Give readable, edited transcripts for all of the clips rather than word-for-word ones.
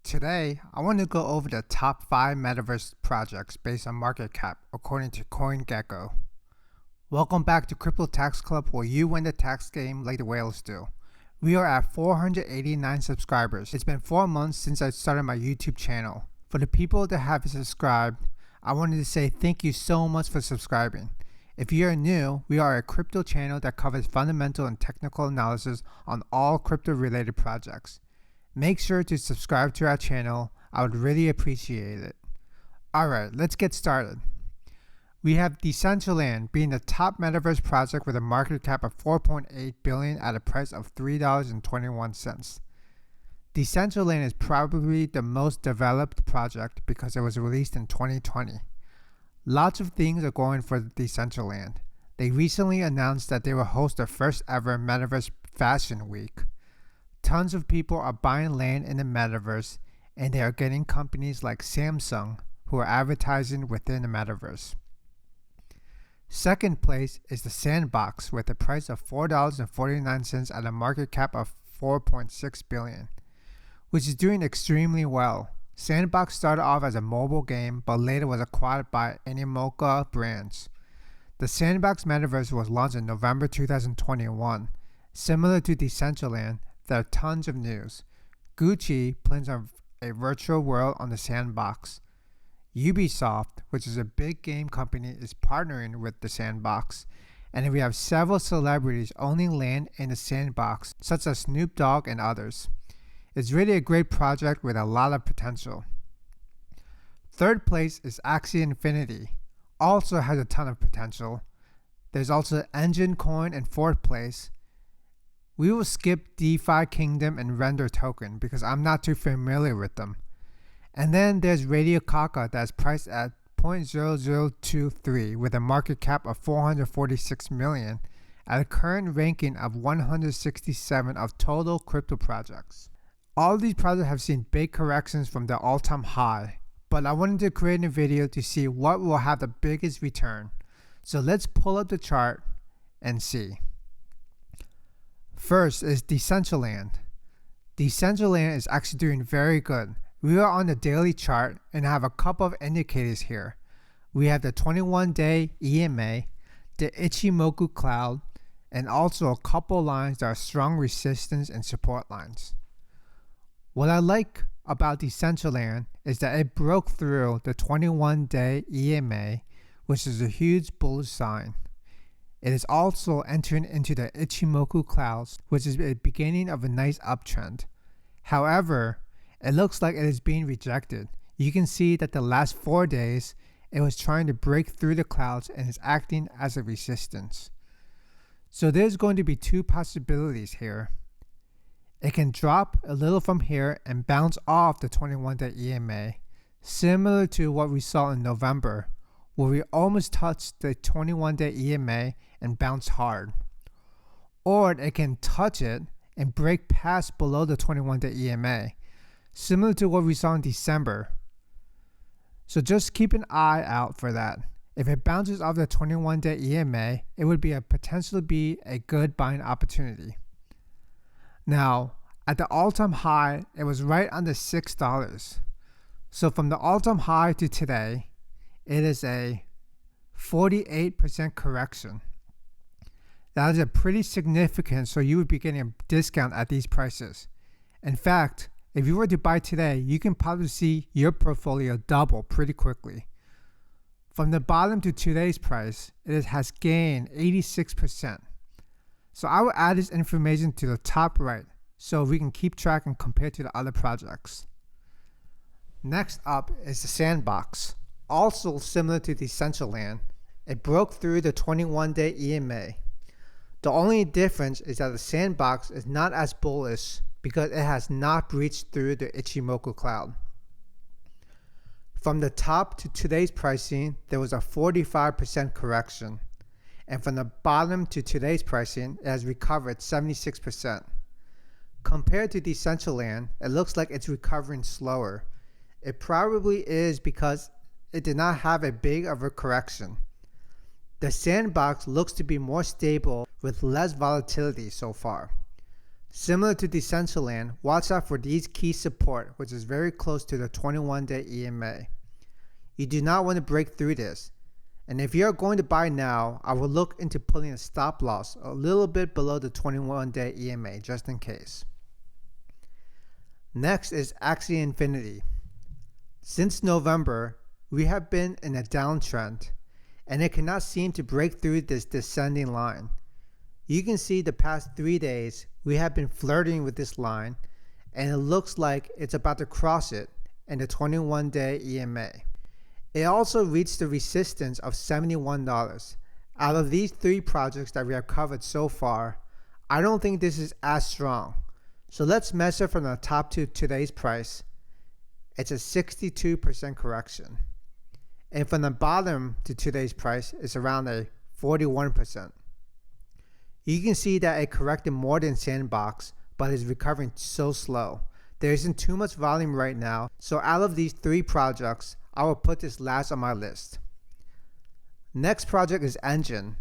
Today, I want to go over the top 5 Metaverse projects based on market cap according to CoinGecko. Welcome back to Crypto Tax Club, where you win the tax game like the whales do. We are at 489 subscribers. It's been 4 months since I started my YouTube channel. For the people that have subscribed, I wanted to say thank you so much for subscribing. If you are new, we are a crypto channel that covers fundamental and technical analysis on all crypto related projects. Make sure to subscribe to our channel. I would really appreciate it. Alright, let's get started. We have Decentraland being the top Metaverse project with a market cap of $4.8 billion at a price of $3.21. Decentraland is probably the most developed project because it was released in 2020. Lots of things are going for Decentraland. They recently announced that they will host their first ever Metaverse Fashion Week. Tons of people are buying land in the Metaverse, and they are getting companies like Samsung who are advertising within the Metaverse. Second place is the Sandbox with a price of $4.49 at a market cap of $4.6 billion, which is doing extremely well. Sandbox started off as a mobile game but later was acquired by Animoca Brands. The Sandbox Metaverse was launched in November 2021. Similar to Decentraland, there are tons of news. Gucci plans on a virtual world on the Sandbox. Ubisoft, which is a big game company, is partnering with the Sandbox. And we have several celebrities owning land in the Sandbox, such as Snoop Dogg and others. It's really a great project with a lot of potential. Third place is Axie Infinity. Also has a ton of potential. There's also Enjin coin in fourth place. We will skip DeFi Kingdom and Render Token because I'm not too familiar with them. And then there's radiocaca that's priced at 0.0023 with a market cap of $446 million at a current ranking of 167 of total crypto projects. All these projects have seen big corrections from their all-time high, but I wanted to create a video to see what will have the biggest return. So let's pull up the chart and see. First is Decentraland. Decentraland is actually doing very good. We are on the daily chart and have a couple of indicators here. We have the 21-day EMA, the Ichimoku cloud, and also a couple lines that are strong resistance and support lines. What I like about Decentraland is that it broke through the 21-day EMA, which is a huge bullish sign. It is also entering into the Ichimoku clouds, which is the beginning of a nice uptrend. However, it looks like it is being rejected. You can see that the last 4 days, it was trying to break through the clouds and is acting as a resistance. So there's going to be two possibilities here. It can drop a little from here and bounce off the 21-day EMA, similar to what we saw in November, where we almost touched the 21-day EMA and bounce hard. Or it can touch it and break past below the 21-day EMA, similar to what we saw in December. So just keep an eye out for that. If it bounces off the 21-day EMA, it would be potentially be a good buying opportunity. Now, at the all-time high, it was right under $6. So from the all-time high to today, it is a 48% correction. That is a pretty significant, so you would be getting a discount at these prices. In fact, if you were to buy today, you can probably see your portfolio double pretty quickly. From the bottom to today's price, it has gained 86%. So I will add this information to the top right so we can keep track and compare to the other projects. Next up is the Sandbox. Also similar to Decentraland, it broke through the 21-day EMA. The only difference is that the Sandbox is not as bullish because it has not breached through the Ichimoku cloud. From the top to today's pricing, there was a 45% correction. And from the bottom to today's pricing, it has recovered 76%. Compared to Decentraland, it looks like it's recovering slower. It probably is because it did not have a big of a correction. The Sandbox looks to be more stable with less volatility so far. Similar to Decentraland, watch out for these key support, which is very close to the 21-day EMA. You do not want to break through this. And if you are going to buy now, I will look into putting a stop loss a little bit below the 21-day EMA just in case. Next is Axie Infinity. Since November, we have been in a downtrend, and it cannot seem to break through this descending line. You can see the past 3 days, we have been flirting with this line, and it looks like it's about to cross it in the 21-day EMA. It also reached the resistance of $71. Out of these 3 projects that we have covered so far, I don't think this is as strong. So let's measure from the top to today's price. It's a 62% correction. And from the bottom to today's price, it's around a 41%. You can see that it corrected more than Sandbox, but is recovering so slow. There isn't too much volume right now, so out of these 3 projects, I will put this last on my list. Next project is Enjin.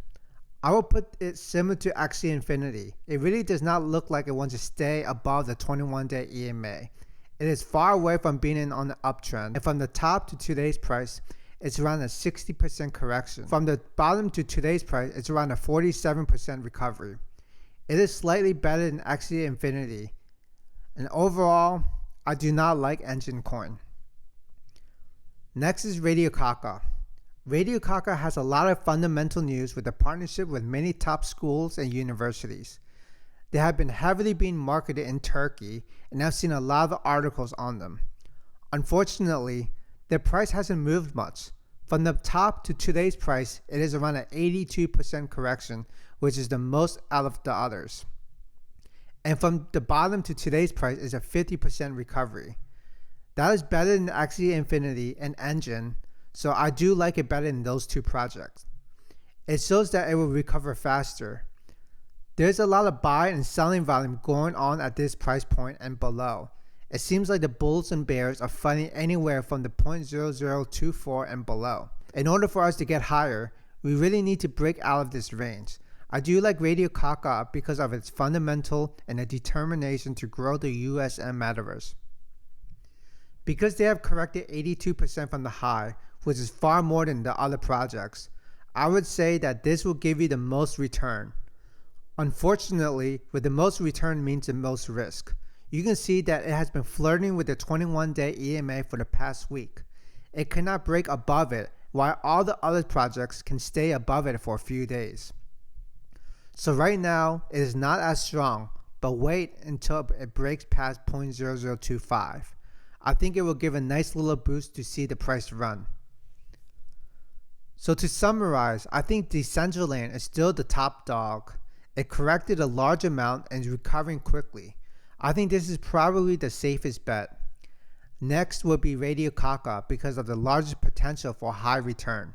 I will put it similar to Axie Infinity. It really does not look like it wants to stay above the 21-day EMA. It is far away from being on the uptrend, and from the top to today's price, it's around a 60% correction. From the bottom to today's price, it's around a 47% recovery. It is slightly better than Axie Infinity. And overall, I do not like Enjin coin. Next is radiocaca. Radiocaca has a lot of fundamental news with a partnership with many top schools and universities. They have been heavily being marketed in Turkey, and I've seen a lot of articles on them. Unfortunately, their price hasn't moved much. From the top to today's price, it is around an 82% correction, which is the most out of the others. And from the bottom to today's price is a 50% recovery. That is better than Axie Infinity and Enjin, so I do like it better than those 2 projects. It shows that it will recover faster. There's a lot of buy and selling volume going on at this price point and below. It seems like the bulls and bears are fighting anywhere from the 0.0024 and below. In order for us to get higher, we really need to break out of this range. I do like radiocaca because of its fundamental and a determination to grow the US and Metaverse. Because they have corrected 82% from the high, which is far more than the other projects, I would say that this will give you the most return. Unfortunately, with the most return means the most risk. You can see that it has been flirting with the 21-day EMA for the past week. It cannot break above it, while all the other projects can stay above it for a few days. So right now, it is not as strong, but wait until it breaks past 0.0025. I think it will give a nice little boost to see the price run. So to summarize, I think Decentraland is still the top dog. It corrected a large amount and is recovering quickly. I think this is probably the safest bet. Next will be radiocaca because of the largest potential for high return.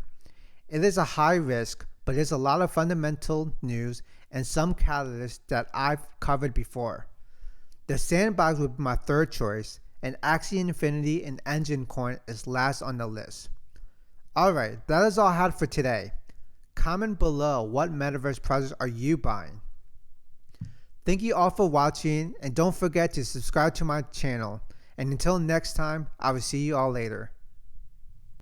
It is a high risk, but there's a lot of fundamental news and some catalysts that I've covered before. The Sandbox would be my 3rd choice, and Axie Infinity and Enjin coin is last on the list. Alright, that is all I had for today. Comment below what Metaverse projects are you buying. Thank you all for watching, and don't forget to subscribe to my channel. And until next time, I will see you all later.